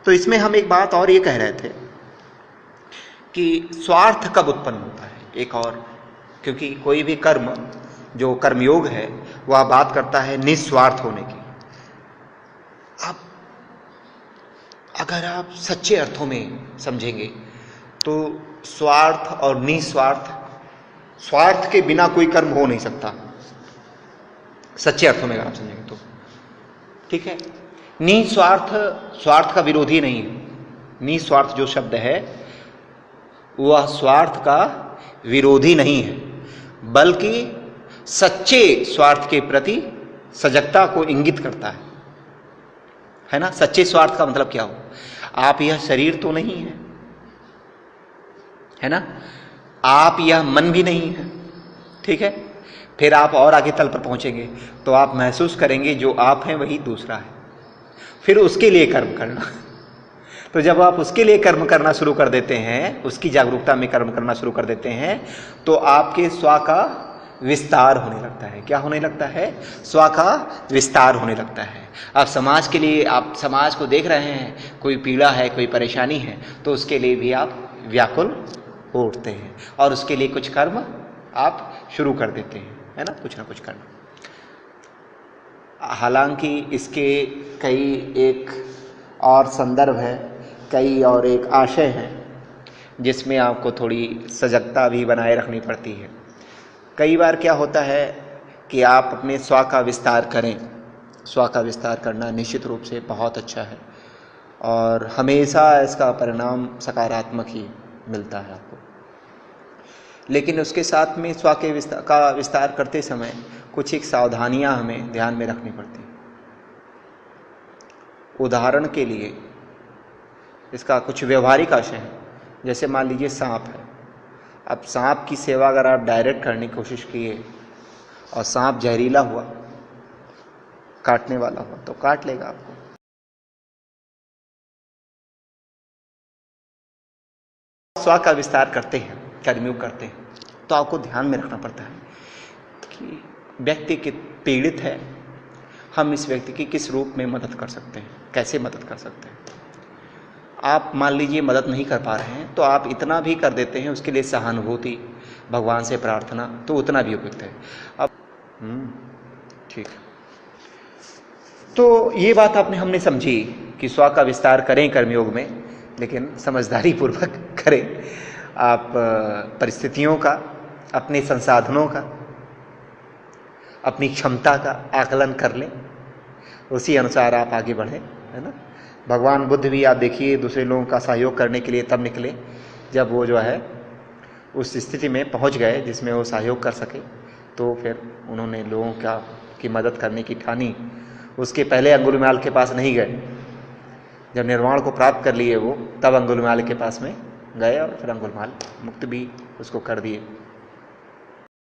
तो इसमें हम एक बात और ये कह रहे थे कि स्वार्थ कब उत्पन्न होता है, एक और, क्योंकि कोई भी कर्म जो कर्मयोग है वह बात करता है निस्वार्थ होने की। अब अगर आप सच्चे अर्थों में समझेंगे तो स्वार्थ और निस्वार्थ, स्वार्थ के बिना कोई कर्म हो नहीं सकता सच्चे अर्थों में अगर आप समझेंगे तो, ठीक है। निस्वार्थ स्वार्थ का विरोधी नहीं है। निस्वार्थ जो शब्द है वह स्वार्थ का विरोधी नहीं है, बल्कि सच्चे स्वार्थ के प्रति सजगता को इंगित करता है ना। सच्चे स्वार्थ का मतलब क्या हो, आप यह शरीर तो नहीं है ना, आप यह मन भी नहीं है, ठीक है। फिर आप और आगे तल पर पहुंचेंगे तो आप महसूस करेंगे जो आप हैं वही दूसरा है, फिर उसके लिए कर्म करना। तो जब आप उसके लिए कर्म करना शुरू कर देते हैं, उसकी जागरूकता में कर्म करना शुरू कर देते हैं, तो आपके स्व का विस्तार होने लगता है। क्या होने लगता है? स्व का विस्तार होने लगता है। आप समाज के लिए, आप समाज को देख रहे हैं, कोई पीड़ा है, कोई परेशानी है, तो उसके लिए भी आप व्याकुल हो उठते हैं और उसके लिए कुछ कर्म आप शुरू कर देते हैं, है ना, कुछ ना कुछ कर्म। हालांकि इसके कई एक और संदर्भ है, कई और एक आशय हैं जिसमें आपको थोड़ी सजगता भी बनाए रखनी पड़ती है। कई बार क्या होता है कि आप अपने स्व का विस्तार करें, स्व का विस्तार करना निश्चित रूप से बहुत अच्छा है और हमेशा इसका परिणाम सकारात्मक ही मिलता है आपको। लेकिन उसके साथ में स्व के विस्तार करते समय कुछ एक सावधानियां हमें ध्यान में रखनी पड़ती हैं। उदाहरण के लिए इसका कुछ व्यवहारिक आशय है। जैसे मान लीजिए सांप है, अब सांप की सेवा अगर आप डायरेक्ट करने की कोशिश किए और सांप जहरीला हुआ, काटने वाला हुआ, तो काट लेगा आपको। स्व का विस्तार करते हैं, कर्मयोग करते हैं, तो आपको ध्यान में रखना पड़ता है कि व्यक्ति कि पीड़ित है, हम इस व्यक्ति की किस रूप में मदद कर सकते हैं, कैसे मदद कर सकते हैं। आप मान लीजिए मदद नहीं कर पा रहे हैं तो आप इतना भी कर देते हैं, उसके लिए सहानुभूति, भगवान से प्रार्थना, तो उतना भी उपयुक्त है। अब ठीक, तो ये बात हमने समझी कि स्व का विस्तार करें कर्मयोग में, लेकिन समझदारी पूर्वक करें। आप परिस्थितियों का, अपने संसाधनों का, अपनी क्षमता का आकलन कर लें, उसी अनुसार आप आगे बढ़ें, है ना। भगवान बुद्ध भी आप देखिए दूसरे लोगों का सहयोग करने के लिए तब निकले जब वो जो है उस स्थिति में पहुंच गए जिसमें वो सहयोग कर सके, तो फिर उन्होंने लोगों की मदद करने की ठानी। उसके पहले अंगुलीमाल के पास नहीं गए, जब निर्वाण को प्राप्त कर लिए वो, तब अंगुलीमाल के पास में गए और फिर अंगुलीमाल मुक्त भी उसको कर दिए।